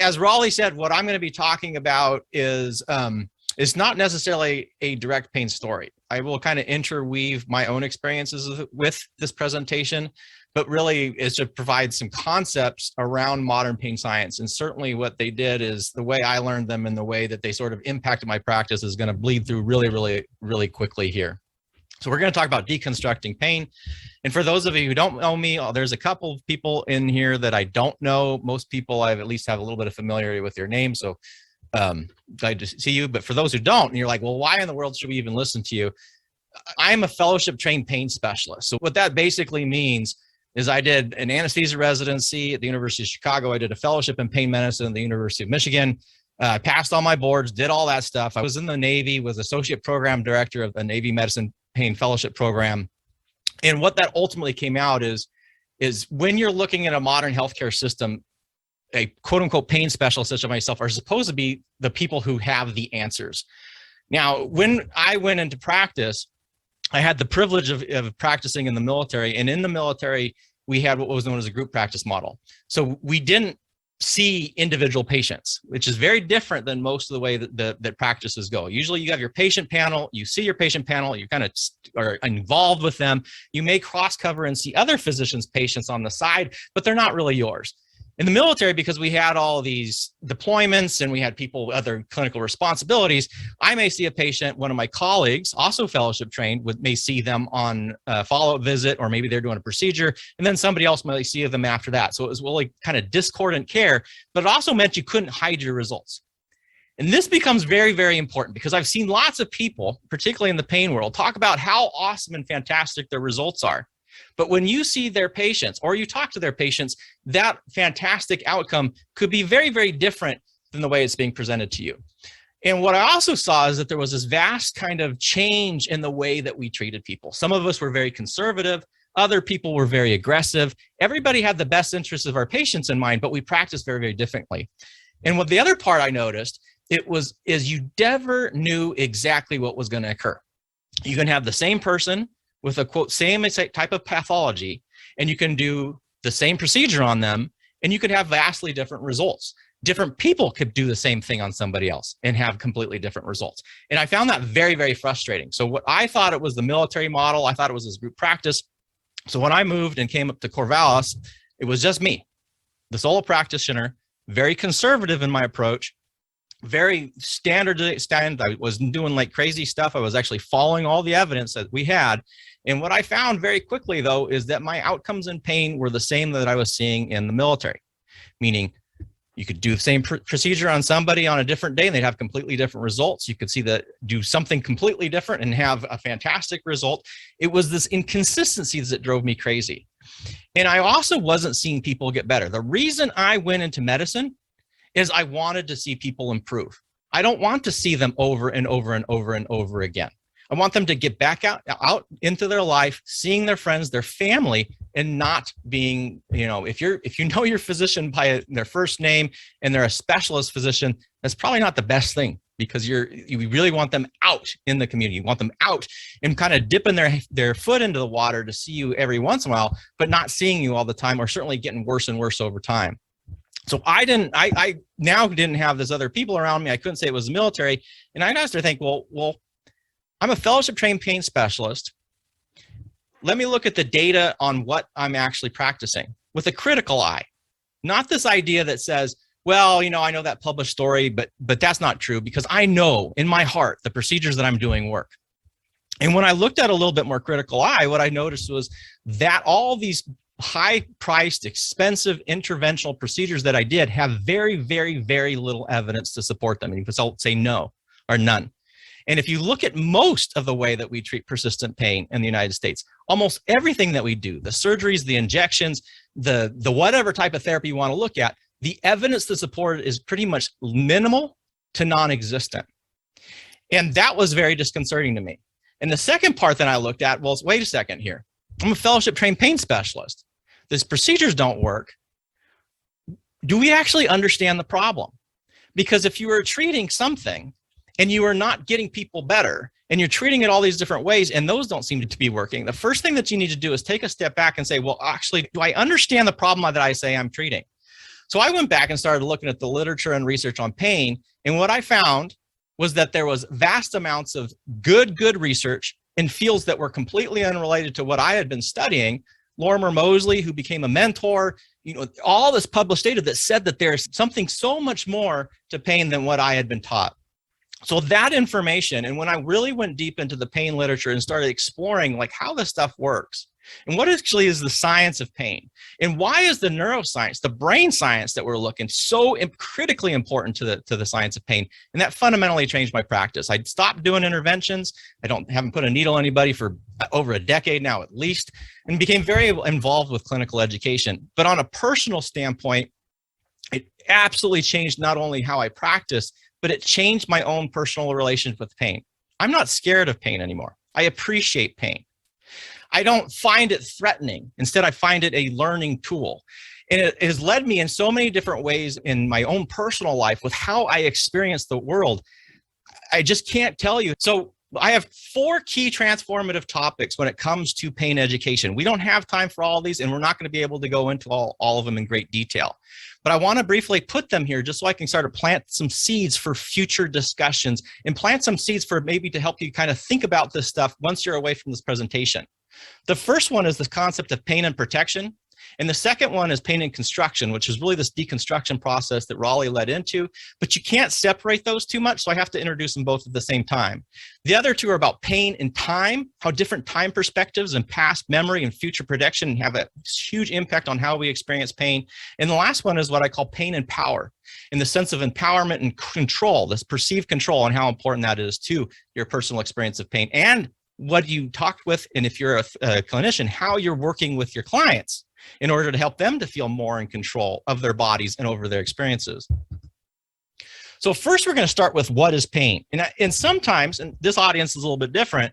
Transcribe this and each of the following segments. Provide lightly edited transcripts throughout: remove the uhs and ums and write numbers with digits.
as Raleigh said, what I'm going to be talking about is not necessarily a direct pain story. I will kind of interweave my own experiences with this presentation, but really is to provide some concepts around modern pain science. And certainly what they did is the way I learned them and the way that they sort of impacted my practice is going to bleed through really, really, really quickly here. So we're going to talk about deconstructing pain. And for those of you who don't know me, there's a couple of people in here that I don't know. Most people I at least have a little bit of familiarity with your name. So glad to see you. But for those who don't, and you're like, well, why in the world should we even listen to you? I'm a fellowship trained pain specialist. So what that basically means is I did an anesthesia residency at the University of Chicago. I did a fellowship in pain medicine at the University of Michigan. I passed all my boards, did all that stuff. I was in the Navy, was associate program director of the Navy Medicine Pain Fellowship Program. And what that ultimately came out is when you're looking at a modern healthcare system, a quote unquote pain specialist such as myself are supposed to be the people who have the answers. Now, when I went into practice, I had the privilege of practicing in the military, and in the military, we had what was known as a group practice model. So we didn't see individual patients, which is very different than most of the way that practices go. Usually you have your patient panel, you see your patient panel, you kind of are involved with them. You may cross cover and see other physicians' patients on the side, but they're not really yours. In the military, because we had all these deployments and we had people with other clinical responsibilities, I may see a patient, one of my colleagues, also fellowship trained, may see them on a follow-up visit, or maybe they're doing a procedure, and then somebody else might see them after that. So it was really kind of discordant care, but it also meant you couldn't hide your results. And this becomes very, very important because I've seen lots of people, particularly in the pain world, talk about how awesome and fantastic their results are. But when you see their patients or you talk to their patients, that fantastic outcome could be very, very different than the way it's being presented to you. And what I also saw is that there was this vast kind of change in the way that we treated people. Some of us were very conservative. Other people were very aggressive. Everybody had the best interests of our patients in mind, but we practiced very, very differently. And what the other part I noticed is you never knew exactly what was going to occur. You can have the same person with a quote, same type of pathology, and you can do the same procedure on them, and you could have vastly different results. Different people could do the same thing on somebody else and have completely different results. And I found that very, very frustrating. So what I thought it was the military model, I thought it was this group practice. So when I moved and came up to Corvallis, it was just me, the solo practitioner, very conservative in my approach, very standard. I wasn't doing like crazy stuff. I was actually following all the evidence that we had. And what I found very quickly, though, is that my outcomes in pain were the same that I was seeing in the military, meaning you could do the same procedure on somebody on a different day and they'd have completely different results. You could see that do something completely different and have a fantastic result. It was this inconsistencies that drove me crazy. And I also wasn't seeing people get better. The reason I went into medicine is I wanted to see people improve. I don't want to see them over and over and over and over again. I want them to get back out into their life, seeing their friends, their family, and not being, if you know your physician by their first name and they're a specialist physician, that's probably not the best thing, because you really want them out in the community. You want them out and kind of dipping their foot into the water to see you every once in a while, but not seeing you all the time, or certainly getting worse and worse over time. So I now didn't have this other people around me. I couldn't say it was the military. And I started to think, well, I'm a fellowship trained pain specialist. Let me look at the data on what I'm actually practicing with a critical eye, not this idea that says, well, I know that published story, but that's not true, because I know in my heart the procedures that I'm doing work. And when I looked at a little bit more critical eye, what I noticed was that all these high-priced, expensive interventional procedures that I did have very, very, very little evidence to support them. And you could say no or none. And if you look at most of the way that we treat persistent pain in the United States, almost everything that we do, the surgeries, the injections, the whatever type of therapy you want to look at, the evidence to support it is pretty much minimal to non-existent. And that was very disconcerting to me. And the second part that I looked at was, wait a second here. I'm a fellowship trained pain specialist. These procedures don't work. Do we actually understand the problem? Because if you are treating something and you are not getting people better, and you're treating it all these different ways, and those don't seem to be working, the first thing that you need to do is take a step back and say, well, actually, do I understand the problem that I say I'm treating? So I went back and started looking at the literature and research on pain. And what I found was that there was vast amounts of good research in fields that were completely unrelated to what I had been studying. Lorimer Moseley, who became a mentor, all this published data that said that there's something so much more to pain than what I had been taught. So that information, and when I really went deep into the pain literature and started exploring like how this stuff works, and what actually is the science of pain, and why is the neuroscience, the brain science that we're looking so critically important to the science of pain, and that fundamentally changed my practice. I stopped doing interventions. Haven't put a needle on anybody for over a decade now at least, and became very involved with clinical education. But on a personal standpoint, it absolutely changed not only how I practice, but it changed my own personal relationship with pain. I'm not scared of pain anymore. I appreciate pain. I don't find it threatening. Instead, I find it a learning tool. And it has led me in so many different ways in my own personal life with how I experience the world. I just can't tell you. So I have 4 key transformative topics when it comes to pain education. We don't have time for all of these, and we're not going to be able to go into all of them in great detail. But I want to briefly put them here just so I can start to plant some seeds for future discussions and plant some seeds for maybe to help you kind of think about this stuff once you're away from this presentation. The first one is the concept of pain and protection. And the second one is pain and construction, which is really this deconstruction process that Raleigh led into, but you can't separate those too much, so I have to introduce them both at the same time. The other 2 are about pain and time, how different time perspectives and past memory and future prediction have a huge impact on how we experience pain. And the last one is what I call pain and power, in the sense of empowerment and control, this perceived control, and how important that is to your personal experience of pain, and what you talked with, and if you're a clinician, how you're working with your clients in order to help them to feel more in control of their bodies and over their experiences. So first, we're going to start with what is pain. And sometimes, and this audience is a little bit different,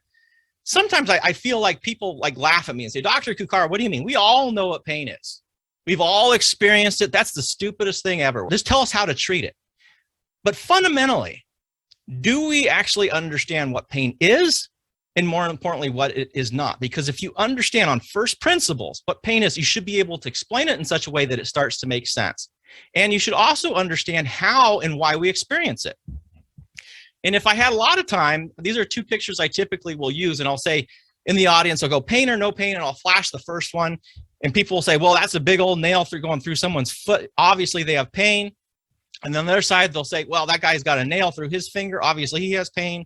sometimes I feel like people like laugh at me and say, Dr. Cuccaro, what do you mean? We all know what pain is. We've all experienced it. That's the stupidest thing ever. Just tell us how to treat it. But fundamentally, do we actually understand what pain is? And more importantly, what it is not. Because if you understand on first principles what pain is, you should be able to explain it in such a way that it starts to make sense. And you should also understand how and why we experience it. And if I had a lot of time, these are 2 pictures I typically will use, and I'll say in the audience, I'll go pain or no pain, and I'll flash the first one. And people will say, well, that's a big old nail going through someone's foot. Obviously, they have pain. And then the other side, they'll say, well, that guy's got a nail through his finger. Obviously, he has pain.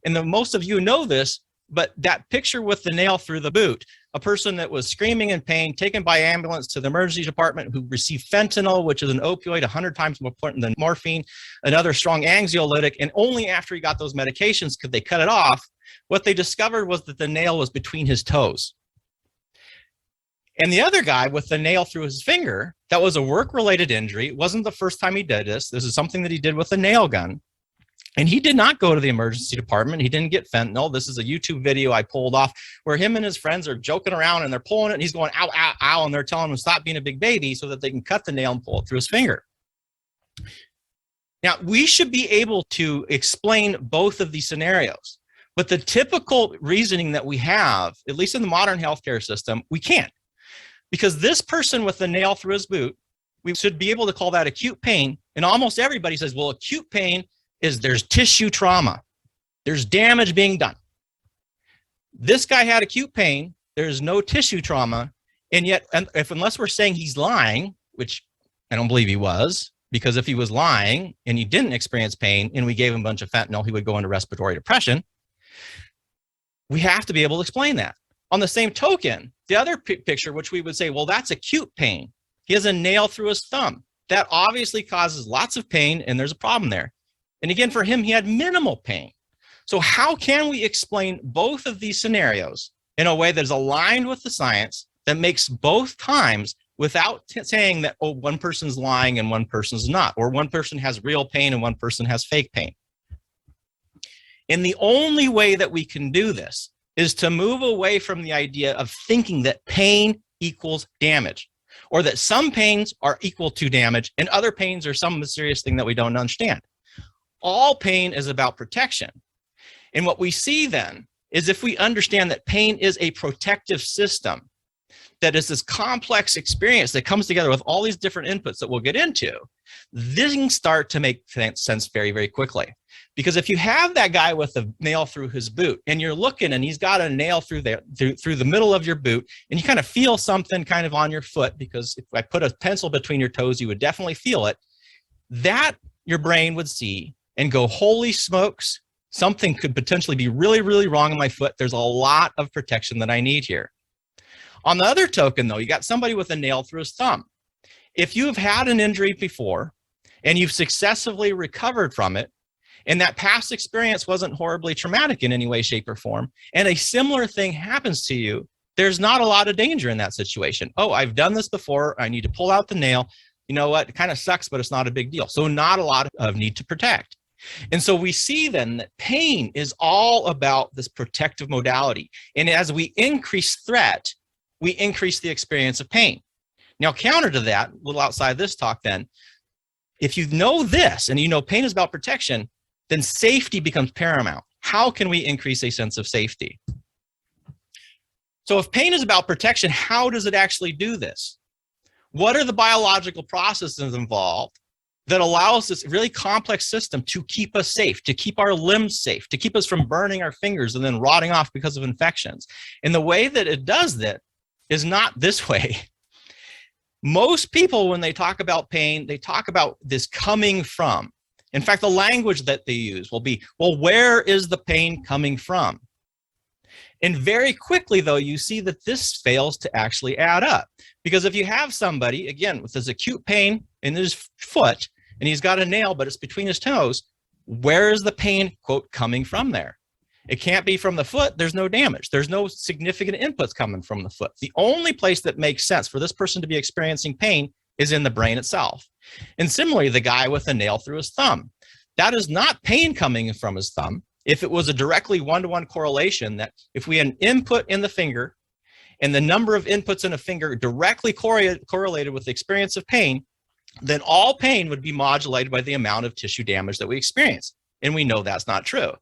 And most of you know this, but that picture with the nail through the boot, a person that was screaming in pain, taken by ambulance to the emergency department, who received fentanyl, which is an opioid 100 times more potent than morphine, another strong anxiolytic, and only after he got those medications could they cut it off. What they discovered was that the nail was between his toes. And the other guy with the nail through his finger, that was a work-related injury. It wasn't the first time he did this. This is something that he did with a nail gun. And he did not go to the emergency department. He didn't get fentanyl. This is a YouTube video I pulled off where him and his friends are joking around and they're pulling it and he's going, ow, ow, ow. And they're telling him to stop being a big baby so that they can cut the nail and pull it through his finger. Now, we should be able to explain both of these scenarios, but the typical reasoning that we have, at least in the modern healthcare system, we can't. Because this person with the nail through his boot, we should be able to call that acute pain. And almost everybody says, well, acute pain is there's tissue trauma. There's damage being done. This guy had acute pain. There's no tissue trauma. And yet, unless we're saying he's lying, which I don't believe he was, because if he was lying and he didn't experience pain and we gave him a bunch of fentanyl, he would go into respiratory depression. We have to be able to explain that. On the same token, the other picture, which we would say, well, that's acute pain. He has a nail through his thumb. That obviously causes lots of pain, and there's a problem there. And again, for him, he had minimal pain. So how can we explain both of these scenarios in a way that is aligned with the science that makes both times without saying that, oh, one person's lying and one person's not, or one person has real pain and one person has fake pain? And the only way that we can do this is to move away from the idea of thinking that pain equals damage, or that some pains are equal to damage and other pains are some mysterious thing that we don't understand. All pain is about protection. And what we see then is if we understand that pain is a protective system, that is this complex experience that comes together with all these different inputs that we'll get into, things start to make sense very, very quickly. Because if you have that guy with a nail through his boot and you're looking and he's got a nail through the middle of your boot, and you kind of feel something kind of on your foot, because if I put a pencil between your toes, you would definitely feel it, that your brain would see and go, holy smokes, something could potentially be really, really wrong in my foot. There's a lot of protection that I need here. On the other token, though, you got somebody with a nail through his thumb. If you've had an injury before and you've successfully recovered from it, and that past experience wasn't horribly traumatic in any way, shape, or form, and a similar thing happens to you, there's not a lot of danger in that situation. Oh, I've done this before. I need to pull out the nail. You know what? It kind of sucks, but it's not a big deal. So not a lot of need to protect. And so we see then that pain is all about this protective modality. And as we increase threat, we increase the experience of pain. Now, counter to that, a little outside this talk then, if you know this and you know pain is about protection, then safety becomes paramount. How can we increase a sense of safety? So if pain is about protection, how does it actually do this? What are the biological processes involved that allows this really complex system to keep us safe, to keep our limbs safe, to keep us from burning our fingers and then rotting off because of infections? And the way that it does that is not this way. Most people, when they talk about pain, they talk about this coming from. In fact, the language that they use will be, well, where is the pain coming from? And very quickly, though, you see that this fails to actually add up. Because if you have somebody, again, with this acute pain in his foot, and he's got a nail, but it's between his toes, where is the pain, quote, coming from there? It can't be from the foot. There's no damage. There's no significant inputs coming from the foot. The only place that makes sense for this person to be experiencing pain is in the brain itself. And similarly, the guy with a nail through his thumb, that is not pain coming from his thumb. If it was a directly one-to-one correlation, that if we had an input in the finger and the number of inputs in a finger directly correlated with the experience of pain, then all pain would be modulated by the amount of tissue damage that we experience. And we know that's not true.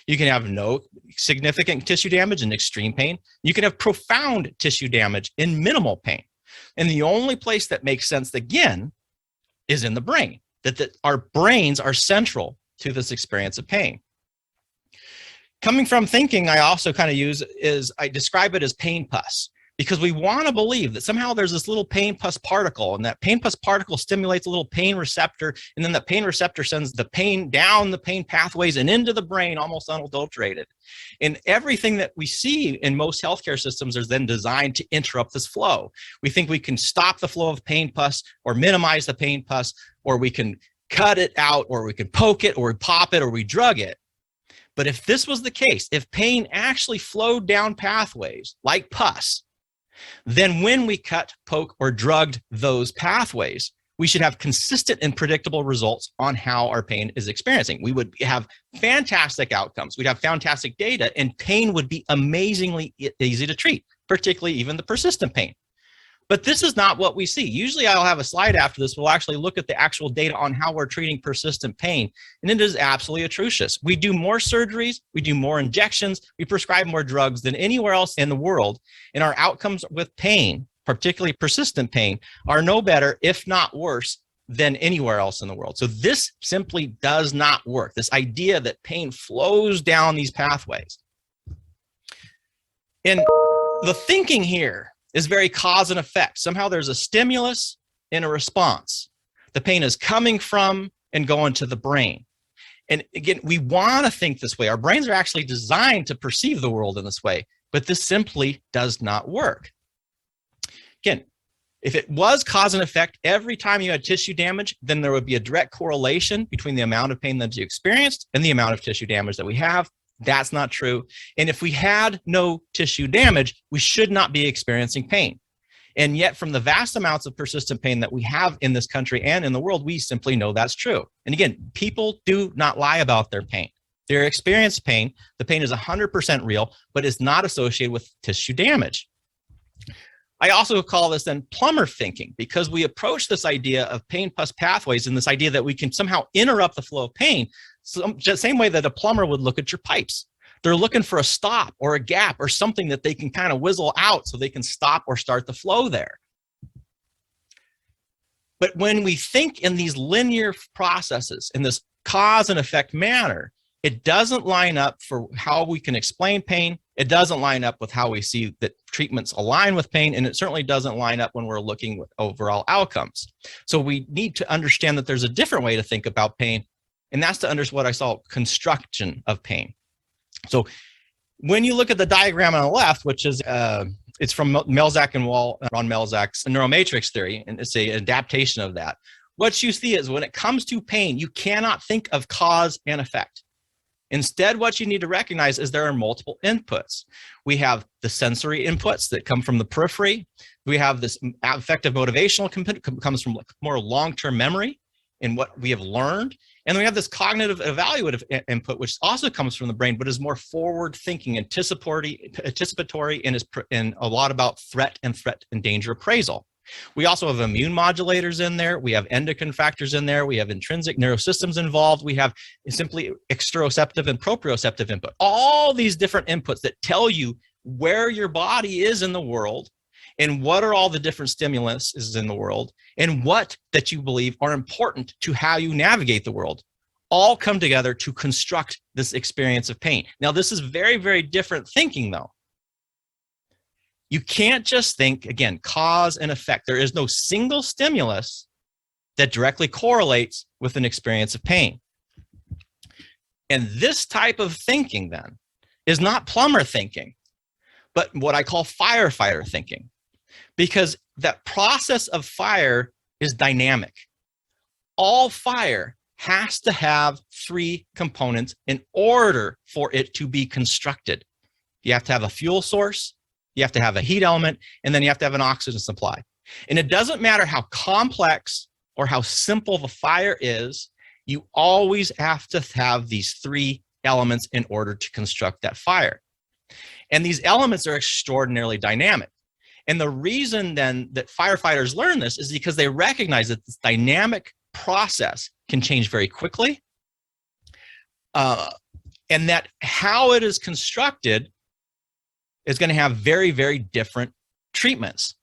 You can have no significant tissue damage and extreme pain. You can have profound tissue damage in minimal pain. And the only place that makes sense, again, is in the brain, that our brains are central to this experience of pain. Coming from thinking, I also kind of I describe it as pain pus, because we want to believe that somehow there's this little pain pus particle, and that pain pus particle stimulates a little pain receptor, and then the pain receptor sends the pain down the pain pathways and into the brain almost unadulterated. And everything that we see in most healthcare systems is then designed to interrupt this flow. We think we can stop the flow of pain pus or minimize the pain pus, or we can cut it out, or we can poke it, or we pop it, or we drug it. But if this was the case, if pain actually flowed down pathways like pus, then when we cut, poke, or drugged those pathways, we should have consistent and predictable results on how our pain is experiencing. We would have fantastic outcomes. We'd have fantastic data, and pain would be amazingly easy to treat, particularly even the persistent pain. But this is not what we see. Usually I'll have a slide after this. We'll actually look at the actual data on how we're treating persistent pain, and it is absolutely atrocious. We do more surgeries, we do more injections, we prescribe more drugs than anywhere else in the world, and our outcomes with pain, particularly persistent pain, are no better, if not worse, than anywhere else in the world. So this simply does not work, this idea that pain flows down these pathways. And the thinking here is very cause and effect. Somehow there's a stimulus and a response. The pain is coming from and going to the brain. And again, we want to think this way. Our brains are actually designed to perceive the world in this way, but this simply does not work. Again, if it was cause and effect, every time you had tissue damage, then there would be a direct correlation between the amount of pain that you experienced and the amount of tissue damage that we have. That's not true. And if we had no tissue damage, we should not be experiencing pain. And yet, from the vast amounts of persistent pain that we have in this country and in the world, we simply know that's true. And again, people do not lie about their pain. Their experienced pain, the pain is 100% real, but it's not associated with tissue damage. I also call this then plumber thinking, because we approach this idea of pain pus pathways and this idea that we can somehow interrupt the flow of pain, same way that a plumber would look at your pipes. They're looking for a stop or a gap or something that they can kind of whizzle out so they can stop or start the flow there. But when we think in these linear processes, in this cause and effect manner, it doesn't line up for how we can explain pain. It doesn't line up with how we see that treatments align with pain, and it certainly doesn't line up when we're looking with overall outcomes. So we need to understand that there's a different way to think about pain, and that's to understand what I call construction of pain. So when you look at the diagram on the left, which is it's from Melzack and Ron Melzack's neuromatrix theory, and it's an adaptation of that. What you see is when it comes to pain, you cannot think of cause and effect. Instead, what you need to recognize is there are multiple inputs. We have the sensory inputs that come from the periphery. We have this affective motivational component comes from more long-term memory and what we have learned. And then we have this cognitive evaluative input, which also comes from the brain, but is more forward thinking, anticipatory, and is a lot about threat and danger appraisal. We also have immune modulators in there. We have endocrine factors in there. We have intrinsic neurosystems involved. We have simply exteroceptive and proprioceptive input. All these different inputs that tell you where your body is in the world and what are all the different stimulus is in the world and what that you believe are important to how you navigate the world all come together to construct this experience of pain. Now, this is very, very different thinking, though. You can't just think, again, cause and effect. There is no single stimulus that directly correlates with an experience of pain. And this type of thinking, then, is not plumber thinking, but what I call firefighter thinking, because that process of fire is dynamic. All fire has to have three components in order for it to be constructed. You have to have a fuel source, you have to have a heat element, and then you have to have an oxygen supply. And it doesn't matter how complex or how simple the fire is, you always have to have these three elements in order to construct that fire. And these elements are extraordinarily dynamic. And the reason then that firefighters learn this is because they recognize that this dynamic process can change very quickly, and that how it is constructed is going to have very, very different treatments.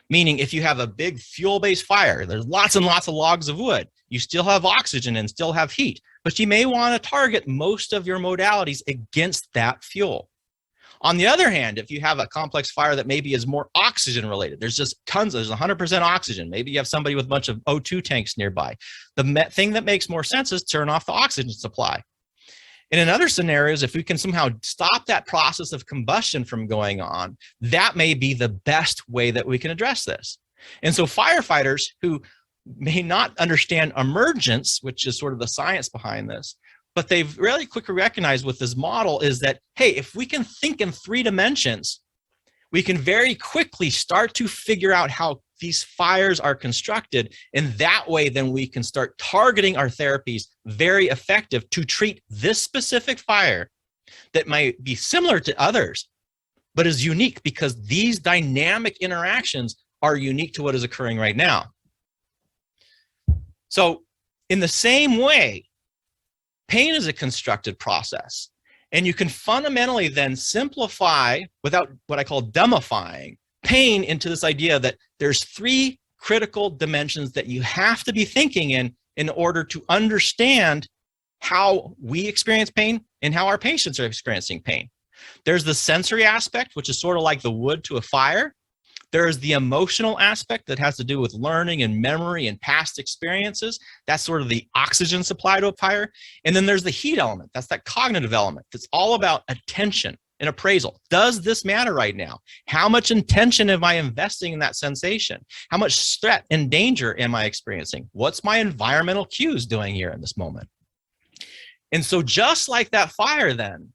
Meaning if you have a big fuel-based fire, there's lots and lots of logs of wood, you still have oxygen and still have heat, but you may want to target most of your modalities against that fuel. On the other hand, if you have a complex fire that maybe is more oxygen related, there's just tons, there's 100% oxygen. Maybe you have somebody with a bunch of O2 tanks nearby. The thing that makes more sense is turn off the oxygen supply. And in other scenarios, if we can somehow stop that process of combustion from going on, that may be the best way that we can address this. And so firefighters who may not understand emergence, which is sort of the science behind this, but they've really quickly recognized with this model is that, hey, if we can think in 3 dimensions, we can very quickly start to figure out how these fires are constructed. And that way, then we can start targeting our therapies very effective to treat this specific fire that might be similar to others, but is unique because these dynamic interactions are unique to what is occurring right now. So in the same way, pain is a constructed process. And you can fundamentally then simplify, without what I call dumbifying, pain into this idea that there's 3 critical dimensions that you have to be thinking in order to understand how we experience pain and how our patients are experiencing pain. There's the sensory aspect, which is sort of like the wood to a fire. There's the emotional aspect that has to do with learning and memory and past experiences. That's sort of the oxygen supply to a fire. And then there's the heat element. That's that cognitive element. That's all about attention and appraisal. Does this matter right now? How much intention am I investing in that sensation? How much threat and danger am I experiencing? What's my environmental cues doing here in this moment? And so just like that fire then,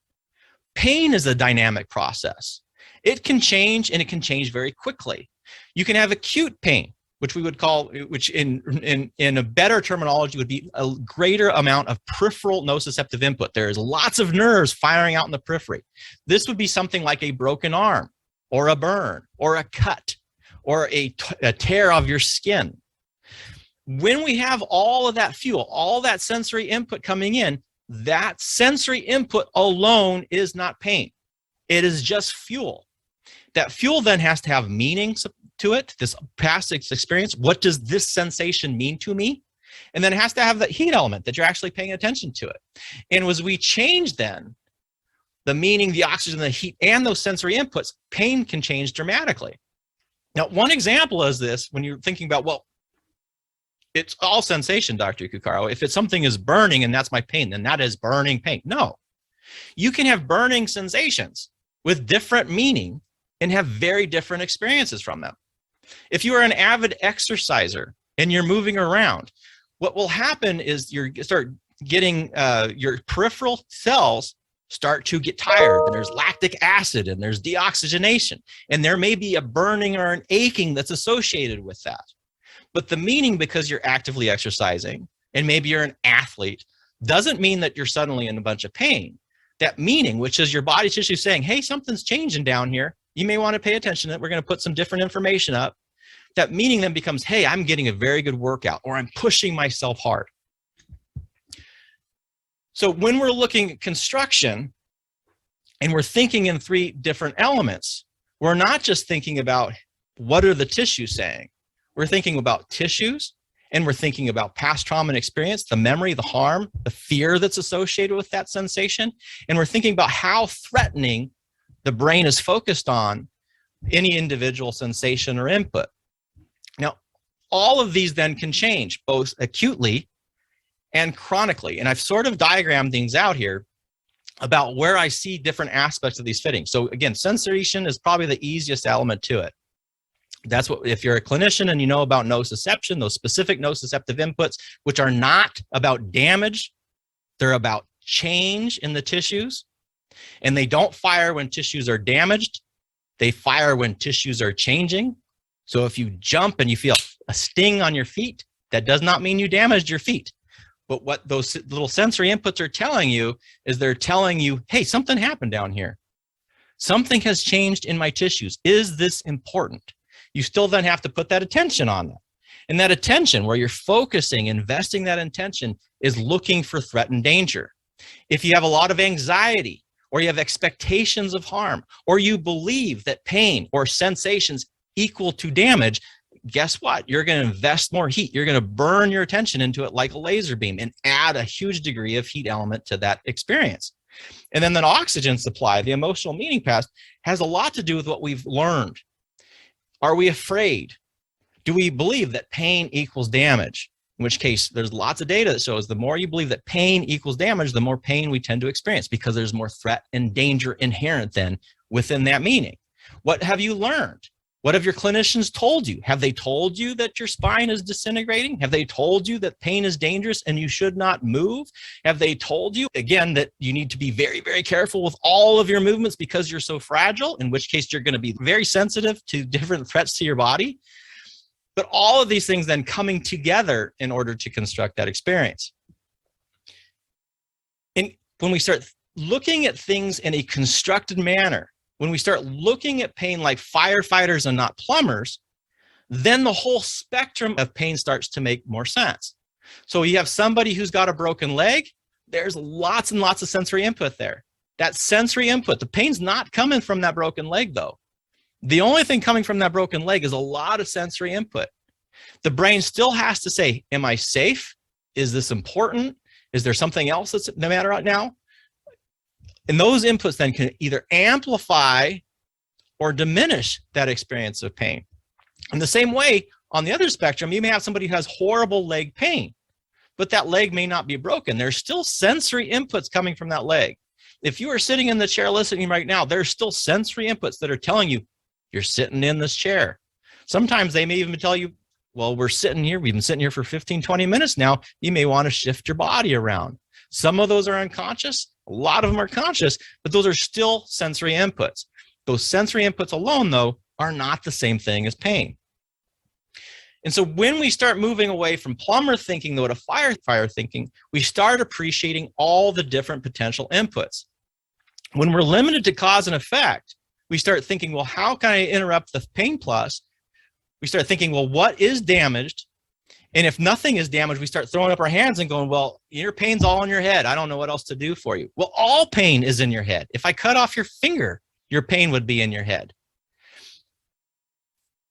pain is a dynamic process. It can change, and it can change very quickly. You can have acute pain, which we would call, which in a better terminology would be a greater amount of peripheral nociceptive input. There is lots of nerves firing out in the periphery. This would be something like a broken arm, or a burn, or a cut, or a tear of your skin. When we have all of that fuel, all that sensory input coming in, that sensory input alone is not pain. It is just fuel. That fuel then has to have meaning to it, this past experience. What does this sensation mean to me? And then it has to have that heat element that you're actually paying attention to it. And as we change then the meaning, the oxygen, the heat, and those sensory inputs, pain can change dramatically. Now, one example is this, when you're thinking about, well, it's all sensation, Dr. Cuccaro. If it's something is burning and that's my pain, then that is burning pain. No, you can have burning sensations with different meaning and have very different experiences from them. If you are an avid exerciser and you're moving around, what will happen is you start getting your peripheral cells start to get tired, and there's lactic acid and there's deoxygenation, and there may be a burning or an aching that's associated with that. But the meaning, because you're actively exercising and maybe you're an athlete, doesn't mean that you're suddenly in a bunch of pain. That meaning, which is your body tissue saying, hey, something's changing down here. You may want to pay attention to it. We're going to put some different information up. That meaning then becomes, hey, I'm getting a very good workout, or I'm pushing myself hard. So when we're looking at construction and we're thinking in three different elements, we're not just thinking about what are the tissues saying. We're thinking about tissues, and we're thinking about past trauma and experience, the memory, the harm, the fear that's associated with that sensation. And we're thinking about how threatening the brain is focused on any individual sensation or input. Now, all of these then can change both acutely and chronically. And I've sort of diagrammed things out here about where I see different aspects of these fitting. So again, sensation is probably the easiest element to it. That's what, if you're a clinician and you know about nociception, those specific nociceptive inputs, which are not about damage, they're about change in the tissues. And they don't fire when tissues are damaged. They fire when tissues are changing. So if you jump and you feel a sting on your feet, that does not mean you damaged your feet. But what those little sensory inputs are telling you is they're telling you, hey, something happened down here. Something has changed in my tissues. Is this important? You still then have to put that attention on that. And that attention, where you're focusing, investing that attention, is looking for threat and danger. If you have a lot of anxiety, or you have expectations of harm, or you believe that pain or sensations equal to damage, guess what? You're going to invest more heat. You're going to burn your attention into it like a laser beam and add a huge degree of heat element to that experience. And then the oxygen supply, the emotional meaning past, has a lot to do with what we've learned. Are we afraid? Do we believe that pain equals damage? In which case, there's lots of data that shows the more you believe that pain equals damage, the more pain we tend to experience, because there's more threat and danger inherent then within that meaning. What have you learned? What have your clinicians told you? Have they told you that your spine is disintegrating? Have they told you that pain is dangerous and you should not move? Have they told you, again, that you need to be very, very careful with all of your movements because you're so fragile, in which case you're going to be very sensitive to different threats to your body? But all of these things then coming together in order to construct that experience. And when we start looking at things in a constructed manner, when we start looking at pain like firefighters and not plumbers, then the whole spectrum of pain starts to make more sense. So you have somebody who's got a broken leg, there's lots and lots of sensory input there. That sensory input, the pain's not coming from that broken leg though. The only thing coming from that broken leg is a lot of sensory input. The brain still has to say, am I safe? Is this important? Is there something else that's the matter right now? And those inputs then can either amplify or diminish that experience of pain. In the same way, on the other spectrum, you may have somebody who has horrible leg pain, but that leg may not be broken. There's still sensory inputs coming from that leg. If you are sitting in the chair listening right now, there's still sensory inputs that are telling you, you're sitting in this chair. Sometimes they may even tell you, well, we're sitting here. We've been sitting here for 15, 20 minutes now. You may want to shift your body around. Some of those are unconscious. A lot of them are conscious, but those are still sensory inputs. Those sensory inputs alone, though, are not the same thing as pain. And so when we start moving away from plumber thinking, though, to firefighter thinking, we start appreciating all the different potential inputs. When we're limited to cause and effect, we start thinking, well, how can I interrupt the pain plus? We start thinking, well, what is damaged? And if nothing is damaged, we start throwing up our hands and going, well, your pain's all in your head. I don't know what else to do for you. Well, all pain is in your head. If I cut off your finger, your pain would be in your head.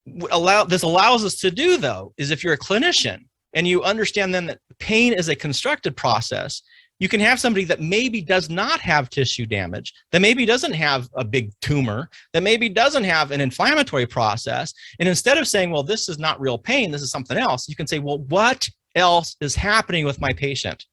What this allows us to do, though, is if you're a clinician and you understand then that pain is a constructed process, you can have somebody that maybe does not have tissue damage, that maybe doesn't have a big tumor, that maybe doesn't have an inflammatory process. And instead of saying, well, this is not real pain, this is something else, you can say, well, what else is happening with my patient?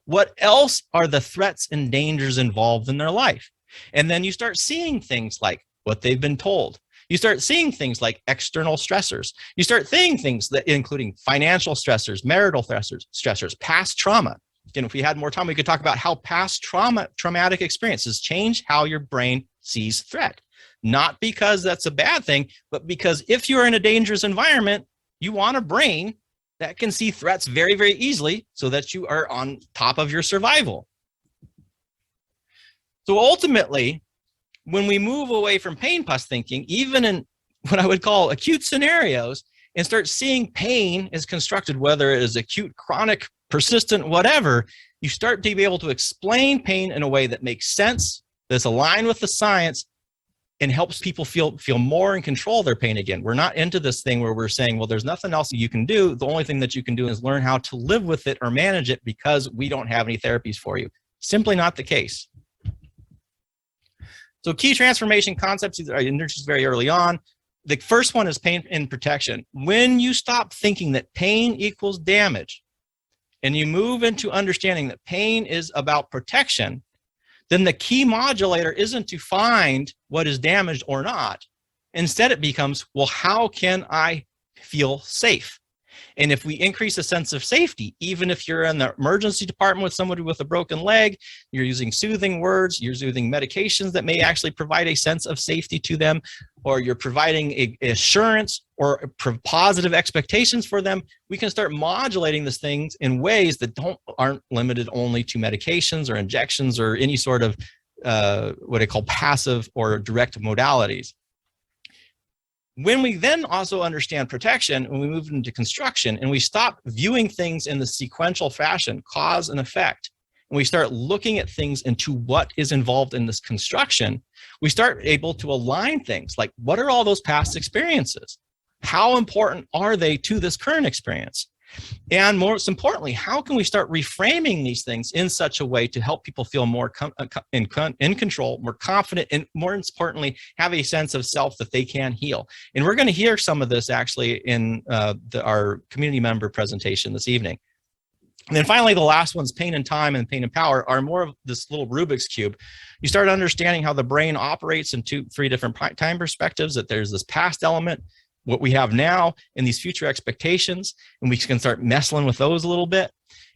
What else are the threats and dangers involved in their life? And then you start seeing things like what they've been told. You start seeing things like external stressors. You start seeing things that including financial stressors, marital stressors, past trauma. Again, if we had more time, we could talk about how past traumatic experiences change how your brain sees threat. Not because that's a bad thing, but because if you're in a dangerous environment, you want a brain that can see threats very, very easily so that you are on top of your survival. So ultimately, when we move away from pain plus thinking, even in what I would call acute scenarios, and start seeing pain as constructed, whether it is acute, chronic, persistent, whatever, you start to be able to explain pain in a way that makes sense, that's aligned with the science, and helps people feel more in control of their pain again. We're not into this thing where we're saying, well, there's nothing else you can do. The only thing that you can do is learn how to live with it or manage it because we don't have any therapies for you. Simply not the case. So key transformation concepts are introduced very early on. The first one is pain and protection. When you stop thinking that pain equals damage and you move into understanding that pain is about protection, then the key modulator isn't to find what is damaged or not. Instead, it becomes, well, how can I feel safe? And if we increase a sense of safety, even if you're in the emergency department with somebody with a broken leg, you're using soothing words, you're soothing medications that may actually provide a sense of safety to them, or you're providing a assurance or positive expectations for them, we can start modulating these things in ways that aren't limited only to medications or injections or any sort of what I call passive or direct modalities. When we then also understand protection, when we move into construction and we stop viewing things in the sequential fashion, cause and effect, and we start looking at things into what is involved in this construction, we start able to align things like, what are all those past experiences? How important are they to this current experience? And most importantly, how can we start reframing these things in such a way to help people feel more in control, more confident, and more importantly, have a sense of self that they can heal? And we're going to hear some of this actually in our community member presentation this evening. And then finally, the last one's pain and time and pain and power are more of this little Rubik's Cube. You start understanding how the brain operates in three different time perspectives, that there's this past element, what we have now, and these future expectations, and we can start messing with those a little bit.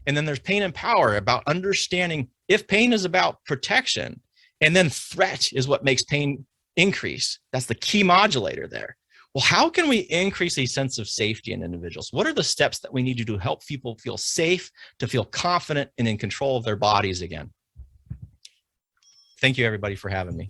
And then there's pain and power, about understanding if pain is about protection, and then threat is what makes pain increase. That's the key modulator there. Well, how can we increase a sense of safety in individuals? What are the steps that we need to do to help people feel safe, to feel confident and in control of their bodies again? Thank you, everybody, for having me.